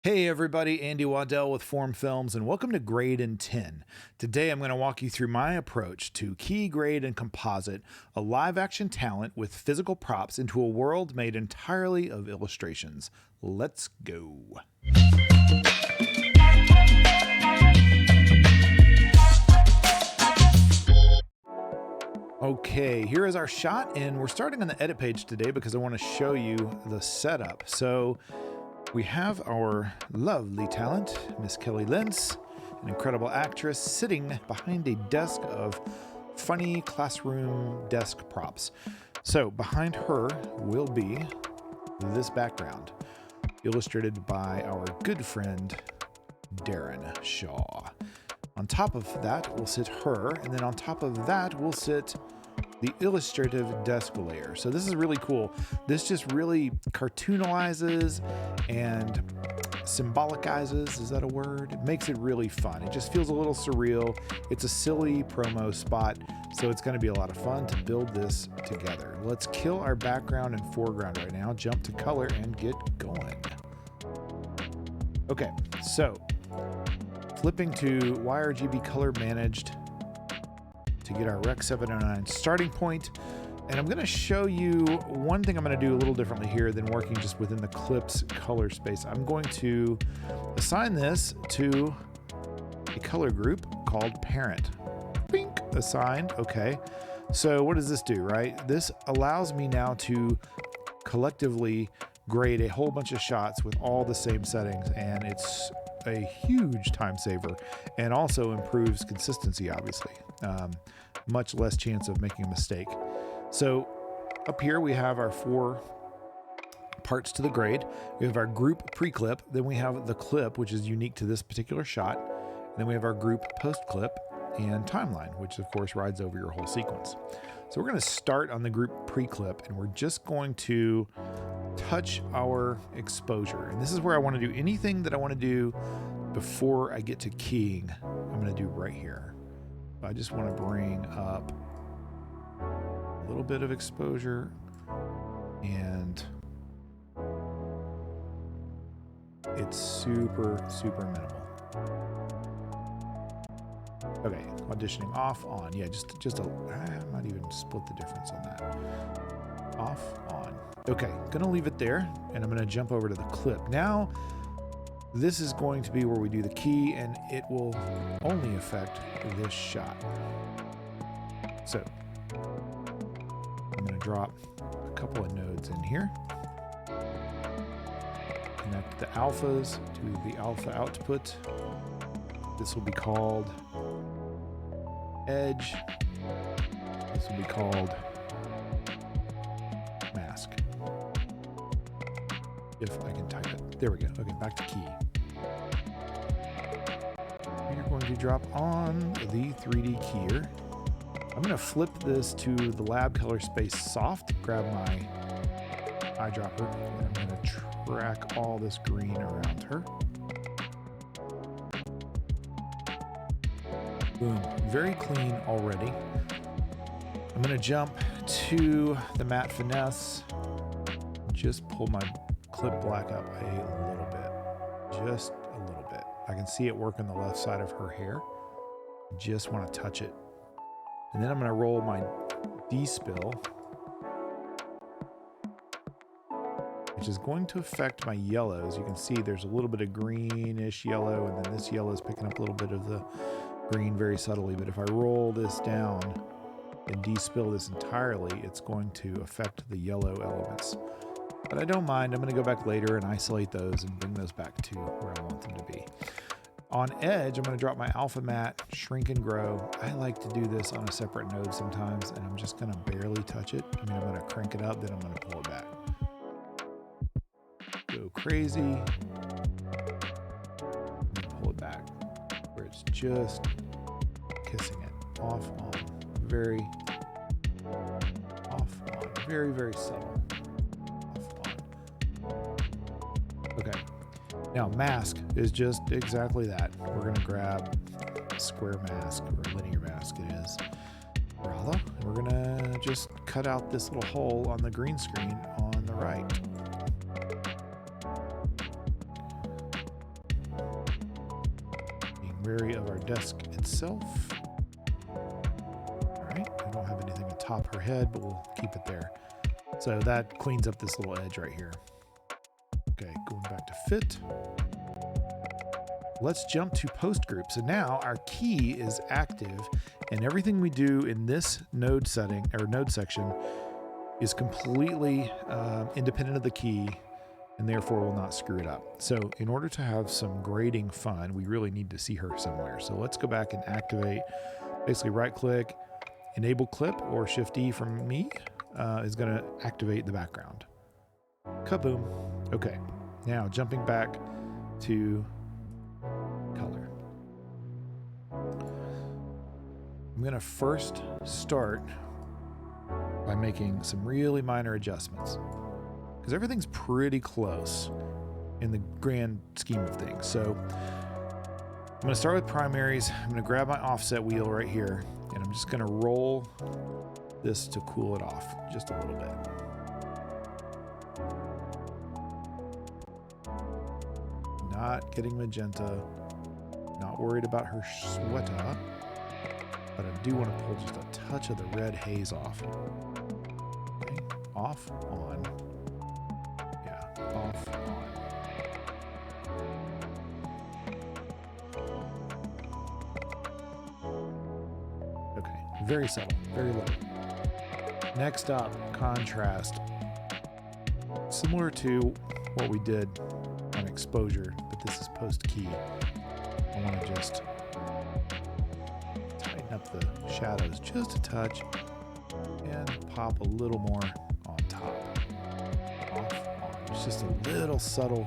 Hey everybody, Andy Waddell with Form Films and welcome to Grade in 10. Today I'm going to walk you through my approach to key, grade, and composite, a live action talent with physical props into a world made entirely of illustrations. Let's go. Okay, here is our shot, and we're starting on the edit page today because I want to show you the setup. So we have our lovely talent, Miss Kelly Lentz, an incredible actress, sitting behind a desk of funny classroom desk props. So behind her will be this background, illustrated by our good friend, Darren Shaw. On top of that will sit her, and then on top of that will sit the illustrative desk layer. So this is really cool. This just really cartoonalizes and symbolicizes, is that a word? It makes it really fun. It just feels a little surreal. It's a silly promo spot, so it's going to be a lot of fun to build this together. Let's kill our background and foreground right now, jump to color, and get going. Okay, so flipping to YRGB color managed to get our Rec 709 starting point. And I'm going to show you one thing I'm going to do a little differently here than working just within the clip's color space. I'm going to assign this to a color group called Parent. Bink, assigned. Okay. So what does this do, right? This allows me now to collectively grade a whole bunch of shots with all the same settings, and it's a huge time saver and also improves consistency, obviously. Much less chance of making a mistake. So up here we have our four parts to the grade. We have our group pre-clip, then we have the clip, which is unique to this particular shot, and then we have our group post-clip and timeline, which of course rides over your whole sequence. So we're going to start on the group pre-clip, and we're just going to touch our exposure. And this is where I want to do anything that I want to do before I get to keying. I'm going to do right here. I just want to bring up a little bit of exposure, and it's super minimal. Okay, auditioning off, on. Yeah, I might even split the difference on that. Off, on. Okay, gonna leave it there, and I'm gonna jump over to the clip. Now, this is going to be where we do the key, and it will only affect this shot. So, I'm gonna drop a couple of nodes in here. Connect the alphas to the alpha output. This will be called edge. This will be called mask. If I can type it. There we go. Okay, back to key. You're going to drop on the 3D keyer. I'm going to flip this to the lab color space soft, grab my eyedropper, and I'm going to track all this green around her. Boom, very clean already. I'm going to jump to the matte finesse, just pull my clip black up a little bit, just a little bit. I can see it work on the left side of her hair. Just want to touch it. And then I'm going to roll my D-spill, which is going to affect my yellows. You can see there's a little bit of greenish yellow, and then this yellow is picking up a little bit of the green very subtly. But if I roll this down and de-spill this entirely, it's going to affect the yellow elements. But I don't mind. I'm going to go back later and isolate those and bring those back to where I want them to be. On edge, I'm going to drop my alpha matte, shrink and grow. I like to do this on a separate node sometimes, and I'm just going to barely touch it. I mean, I'm going to crank it up, then I'm going to pull it back. Go crazy. Pull it back where it's just kissing it. Off, on. Very off, on. Very subtle. Okay, now mask is just exactly that. We're going to grab a square mask, or linear mask it is, rather. And we're going to just cut out this little hole on the green screen on the right. wary of our desk itself. All right, I don't have anything atop her head, but we'll keep it there. So that cleans up this little edge right here. Okay, going back to fit. Let's jump to post group. So now our key is active, and everything we do in this node setting or node section is completely independent of the key, and therefore will not screw it up. So in order to have some grading fun, we really need to see her somewhere. So let's go back and activate. Basically right click, enable clip, or Shift E from me is going to activate the background. Kaboom. Okay, now jumping back to color. I'm going to first start by making some really minor adjustments, because everything's pretty close in the grand scheme of things. So I'm going to start with primaries. I'm going to grab my offset wheel right here, and I'm just going to roll this to cool it off just a little bit. Not getting magenta, not worried about her sweater, but I do want to pull just a touch of the red haze off. Okay. Off, on. Yeah, off, on. Okay, very subtle, very low. Next up, contrast. Similar to what we did on exposure, but this is post key. I want to just tighten up the shadows just a touch and pop a little more on top. Off, on. It's just a little subtle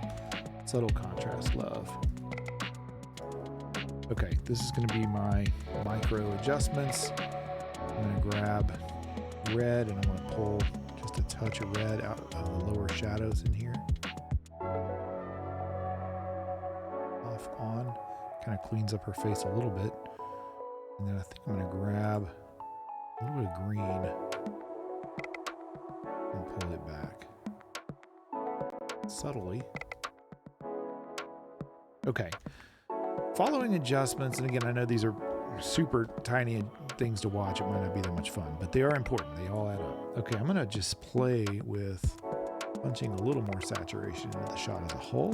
contrast, love. Okay, this is going to be my micro adjustments. I'm going to grab red and I'm going to pull just a touch of red out of the lower shadows in here. Off, on, kind of cleans up her face a little bit. And then I think I'm going to grab a little bit of green and pull it back subtly. Okay. Following adjustments, and again, I know these are super tiny things to watch. It might not be that much fun, but they are important. They all add up. Okay, I'm going to just play with punching a little more saturation into the shot as a whole.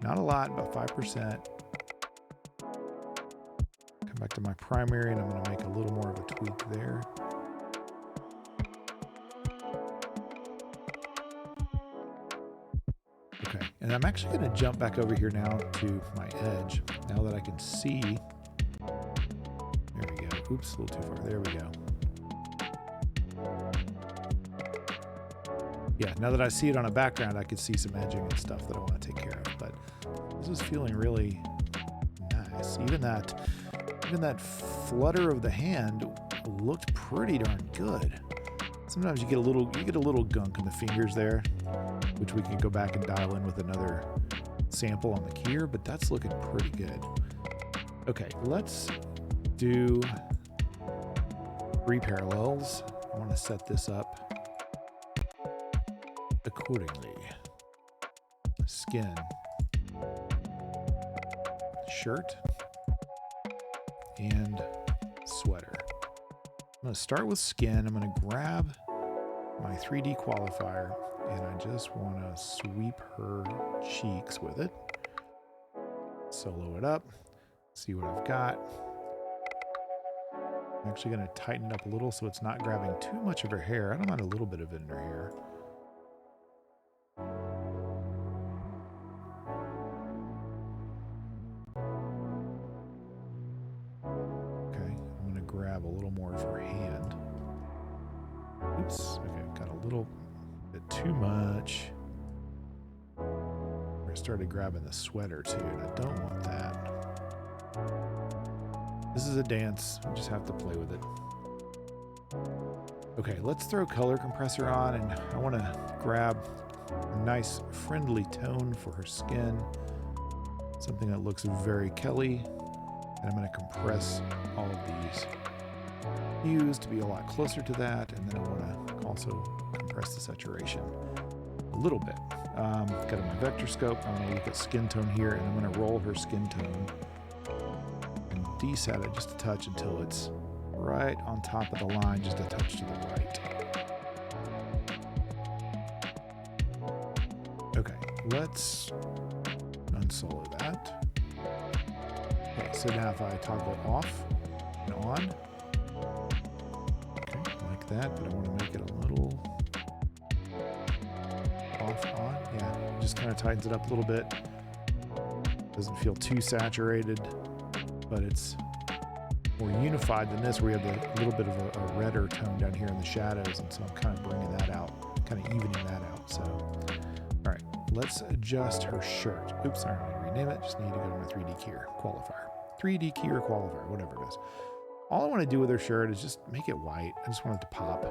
Not a lot, about 5%. Come back to my primary, and I'm going to make a little more of a tweak there. Okay, and I'm actually going to jump back over here now to my edge, now that I can see. There we go. Oops, a little too far. There we go. Yeah, now that I see it on a background, I can see some edging and stuff that I want to take care of. But this is feeling really nice. Even that flutter of the hand looked pretty darn good. Sometimes you get a little gunk in the fingers there, which we can go back and dial in with another sample on the keyer, but that's looking pretty good. Okay, let's do 3 parallels. I want to set this up accordingly. Skin, shirt, and sweater. I'm going to start with skin. I'm going to grab my 3D qualifier, and I just want to sweep her cheeks with it. Solo it up, see what I've got. I'm actually going to tighten it up a little so it's not grabbing too much of her hair. I don't mind a little bit of it in her hair. Okay, I'm going to grab a little more of her hand. Oops, okay, got a little bit too much. I started grabbing the sweater too, and I don't want that. This is a dance, you just have to play with it. Okay, let's throw color compressor on, and I want to grab a nice friendly tone for her skin. Something that looks very Kelly, and I'm going to compress all of these hues to be a lot closer to that, and then I want to also compress the saturation a little bit. Got my vector scope. I'm going to look at skin tone here, and I'm going to roll her skin tone desat it just a touch until it's right on top of the line, just a touch to the right. Okay, let's unsolo that. Okay, so now if I toggle off and on, okay, like that, but I want to make it a little off, on, yeah, just kind of tightens it up a little bit. Doesn't feel too saturated, but it's more unified than this, where we have a little bit of a redder tone down here in the shadows, and so I'm kind of bringing that out, kind of evening that out. So, all right, let's adjust her shirt. Oops, sorry, I'm going to rename it. Just need to go to my 3D keyer qualifier. 3D keyer qualifier, whatever it is. All I want to do with her shirt is just make it white. I just want it to pop.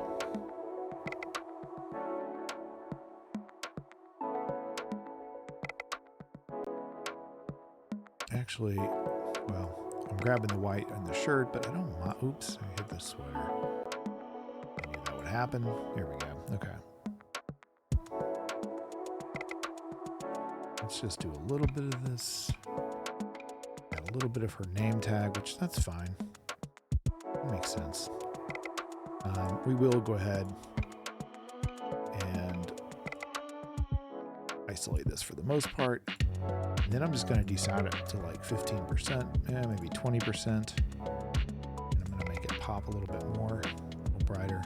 Actually, well, I'm grabbing the white on the shirt, but I don't want, oops, I hit the sweater. I knew that would happen. Here we go. Okay. Let's just do a little bit of this. Add a little bit of her name tag, which that's fine. That makes sense. We will go ahead and isolate this for the most part. And then I'm just going to desat it to like 15%, maybe 20%. And I'm going to make it pop a little bit more, a little brighter.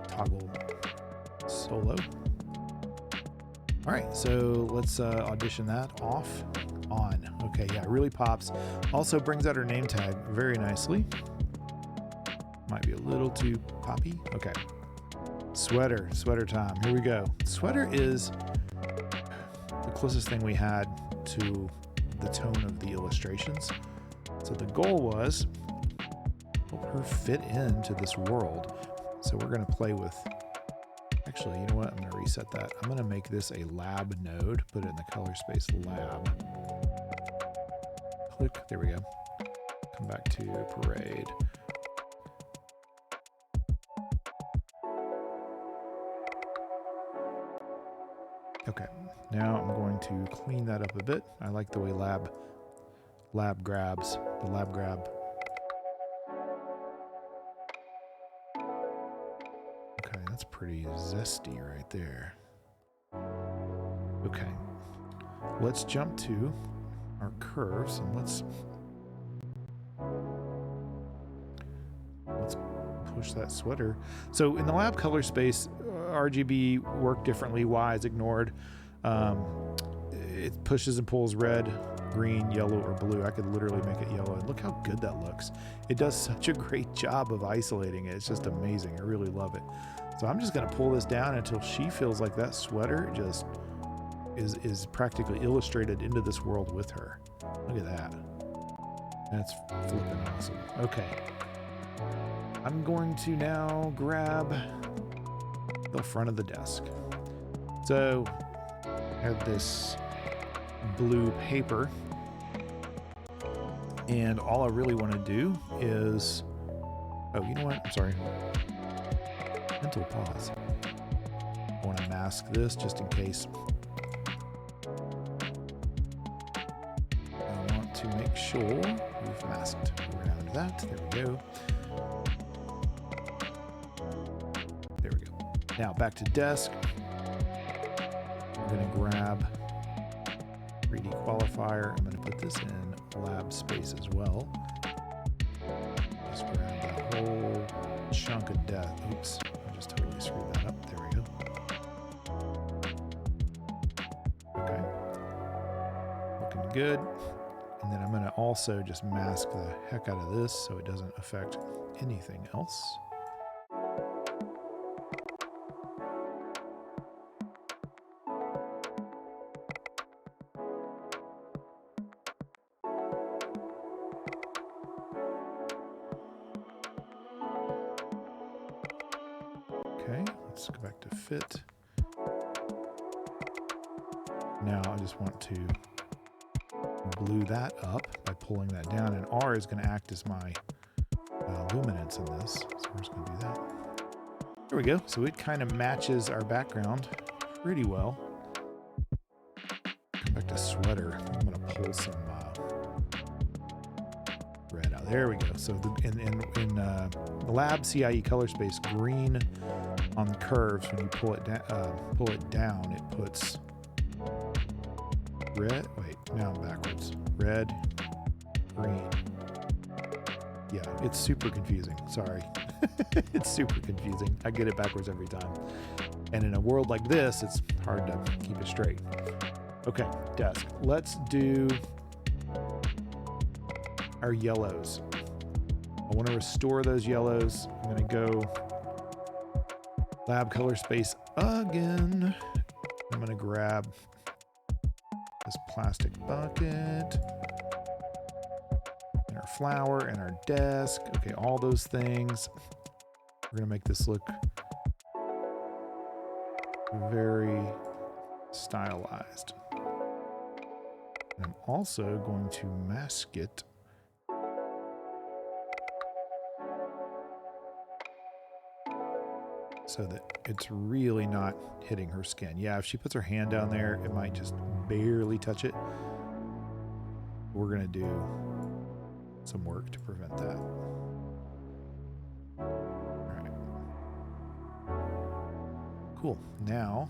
Toggle solo. All right, so let's audition that off, on. Okay, yeah, it really pops. Also brings out her name tag very nicely. Might be a little too poppy. Okay. Sweater time. Here we go. Sweater is the closest thing we had to the tone of the illustrations. So the goal was help her fit into this world. So we're going to play with, actually, you know what? I'm going to reset that. I'm going to make this a lab node, put it in the color space lab. Click, there we go. Come back to parade. Okay, now I'm going to clean that up a bit. I like the way lab grabs, the lab grab. Okay, that's pretty zesty right there. Okay, let's jump to our curves and let's push that sweater. So in the lab color space, RGB work differently. Y is ignored. It pushes and pulls red, green, yellow, or blue. I could literally make it yellow. And look how good that looks. It does such a great job of isolating it. It's just amazing. I really love it. So I'm just going to pull this down until she feels like that sweater just is practically illustrated into this world with her. Look at that. That's flipping awesome. Okay. I'm going to now grab the front of the desk. So I have this blue paper, and all I really want to do is, oh, you know what? I'm sorry. Mental pause. I want to mask this just in case. I want to make sure we've masked around that. There we go. There we go. Now back to desk. I'm going to grab 3D qualifier. I'm going to put this in lab space as well. Just grab that whole chunk of death. Oops, I just totally screwed that up. There we go. Okay. Looking good. And then I'm going to also just mask the heck out of this so it doesn't affect anything else. Okay, let's go back to fit. Now I just want to blue that up by pulling that down, and R is going to act as my luminance in this. So we're just going to do that. There we go. So it kind of matches our background pretty well. Come back to sweater. I'm going to pull some there we go. So in the Lab CIE color space, green on the curves, when you pull it down, it puts red. Wait, now I'm backwards. Red, green. Yeah, it's super confusing. Sorry. It's super confusing. I get it backwards every time. And in a world like this, it's hard to keep it straight. Okay, desk. Let's do our yellows. I want to restore those yellows. I'm going to go Lab color space again. I'm going to grab this plastic bucket and our flower and our desk. Okay, all those things. We're going to make this look very stylized. And I'm also going to mask it so that it's really not hitting her skin. Yeah, if she puts her hand down there, it might just barely touch it. We're gonna do some work to prevent that. All right. Cool. Now,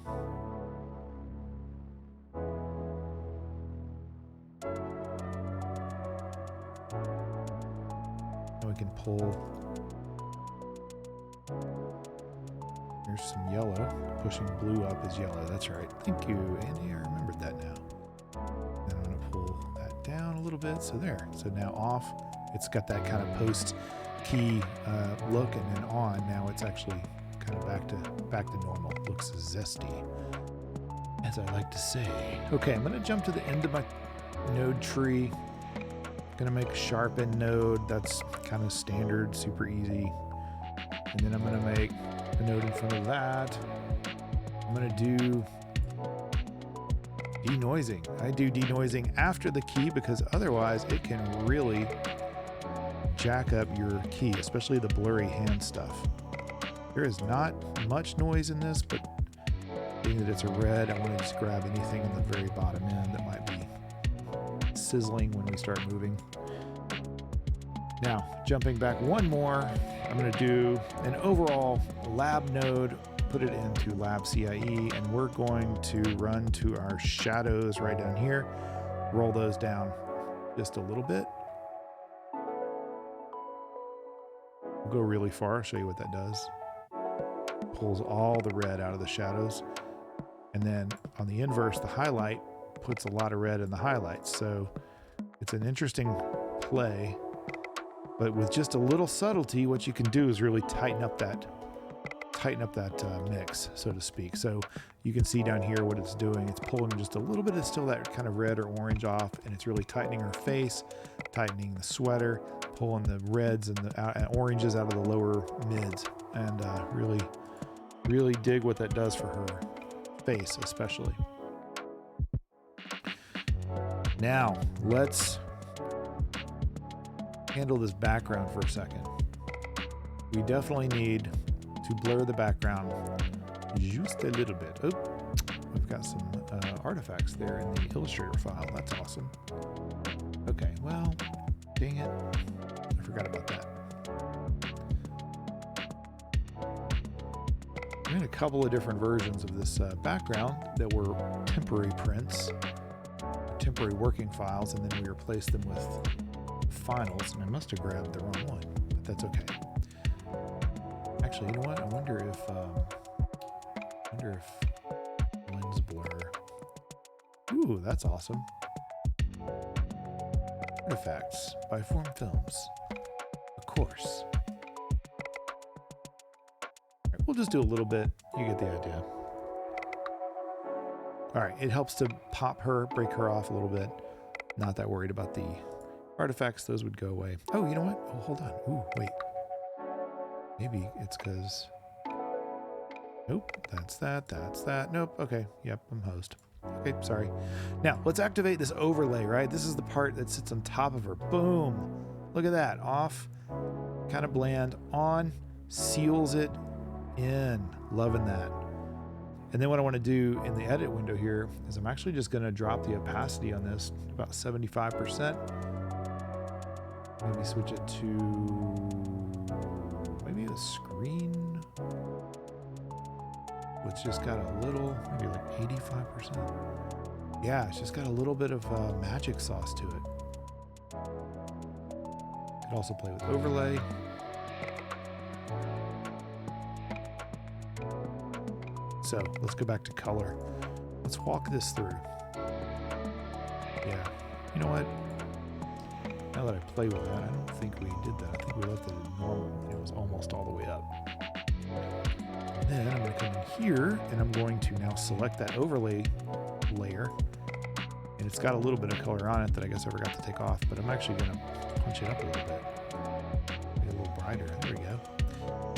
we can pull. Here's some yellow. Pushing blue up is yellow. That's right. Thank you, Andy. I remembered that now. Then I'm going to pull that down a little bit. So there. So now off. It's got that kind of post key look, and then on. Now it's actually kind of back to normal. Looks zesty, as I like to say. Okay, I'm going to jump to the end of my node tree. Going to make a sharpen node. That's kind of standard, super easy. And then I'm going to make a node in front of that. I'm going to do denoising. I do denoising after the key because otherwise it can really jack up your key, especially the blurry hand stuff. There is not much noise in this, but being that it's a red, I want to just grab anything in the very bottom end that might be sizzling when we start moving. Now, jumping back one more, I'm going to do an overall lab node, put it into Lab CIE, and we're going to run to our shadows right down here, roll those down just a little bit. We'll go really far, I'll show you what that does. Pulls all the red out of the shadows. And then on the inverse, the highlight puts a lot of red in the highlights. So it's an interesting play, but with just a little subtlety, what you can do is really tighten up that mix, so to speak. So you can see down here what it's doing. It's pulling just a little bit of still that kind of red or orange off, and it's really tightening her face, tightening the sweater, pulling the reds and the oranges out of the lower mids, and really dig what that does for her face, especially. Now let's handle this background for a second. We definitely need to blur the background just a little bit. Oh, we've got some artifacts there in the Illustrator file. That's awesome. Okay, well, dang it. I forgot about that. We had a couple of different versions of this background that were temporary prints, temporary working files, and then we replaced them with finals, and I must have grabbed the wrong one, but that's okay. Actually, you know what? I wonder if lens blur. Ooh, that's awesome. Artifacts by Form Films. Of course. All right, we'll just do a little bit. You get the idea. All right, it helps to pop her, break her off a little bit. Not that worried about the artifacts. Those would go away. Oh, you know what? Oh, hold on. Ooh, wait. Maybe it's because... Nope, that's that. Nope, okay. Yep, I'm host. Okay, sorry. Now, let's activate this overlay, right? This is the part that sits on top of her. Boom. Look at that. Off, kind of bland. On, seals it in. Loving that. And then what I want to do in the edit window here is I'm actually just going to drop the opacity on this about 75%. Maybe switch it to maybe a screen. It's just got a little, maybe like 85%. Yeah, it's just got a little bit of magic sauce to it. Could also play with overlay. So let's go back to color. Let's walk this through. Yeah, you know what? Now that I play with that, I don't think we did that. I think we left it at normal. It was almost all the way up. Then I'm going to come in here and I'm going to now select that overlay layer. And it's got a little bit of color on it that I guess I forgot to take off, but I'm actually going to punch it up a little bit. Make it a little brighter. There we go.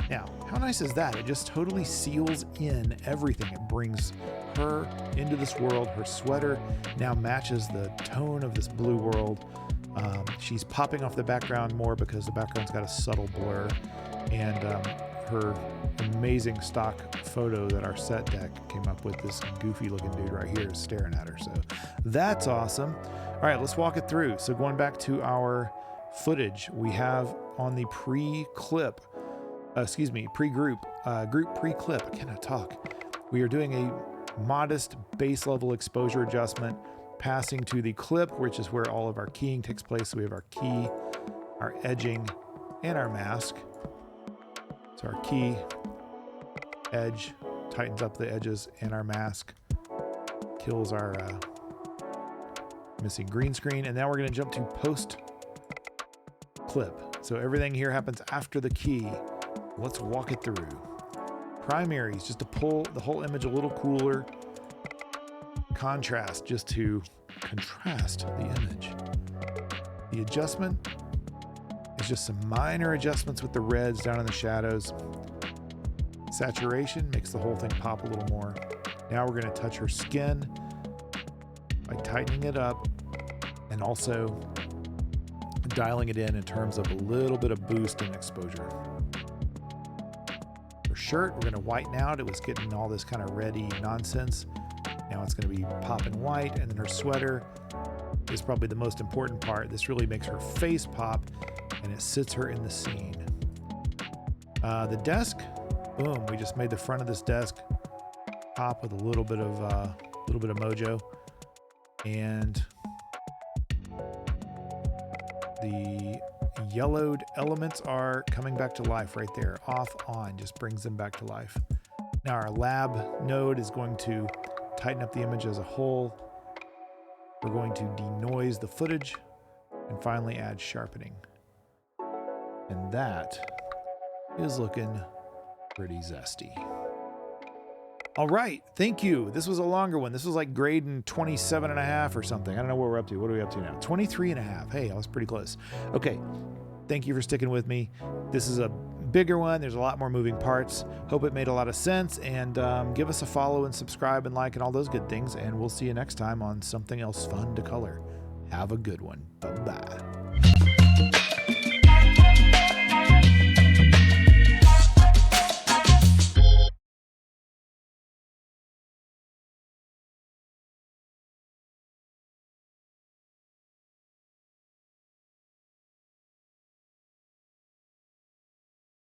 Now, how nice is that? It just totally seals in everything. It brings her into this world. Her sweater now matches the tone of this blue world. She's popping off the background more because the background's got a subtle blur. And her amazing stock photo that our set deck came up with, this goofy looking dude right here is staring at her. So that's awesome. All right, let's walk it through. So going back to our footage, we have on the pre-group, pre-clip, I cannot talk. We are doing a modest base level exposure adjustment, passing to the clip, which is where all of our keying takes place. So we have our key, our edging, and our mask. So our key, edge, tightens up the edges, and our mask kills our missing green screen. And now we're going to jump to post clip. So everything here happens after the key. Let's walk it through. Primaries, just to pull the whole image a little cooler. Contrast, just to contrast the image. The adjustment is just some minor adjustments with the reds down in the shadows. Saturation makes the whole thing pop a little more. Now we're going to touch her skin by tightening it up and also dialing it in terms of a little bit of boost in exposure. Her shirt, we're going to whiten out. It was getting all this kind of reddy nonsense. Now it's going to be popping white. And then her sweater is probably the most important part. This really makes her face pop and it sits her in the scene. The desk, boom, we just made the front of this desk pop with a little bit of mojo. And the yellowed elements are coming back to life right there. Off, on, just brings them back to life. Now our lab node is going to tighten up the image as a whole. We're going to denoise the footage and finally add sharpening. And that is looking pretty zesty. All right, thank you. This was a longer one. This was like grading 27.5 or something. I don't know what we're up to. What are we up to now? 23.5. Hey, I was pretty close. Okay, thank you for sticking with me. This is a bigger one. There's a lot more moving parts. Hope it made a lot of sense. And give us a follow and subscribe and like and all those good things. And we'll see you next time on something else fun to color. Have a good one. Bye-bye.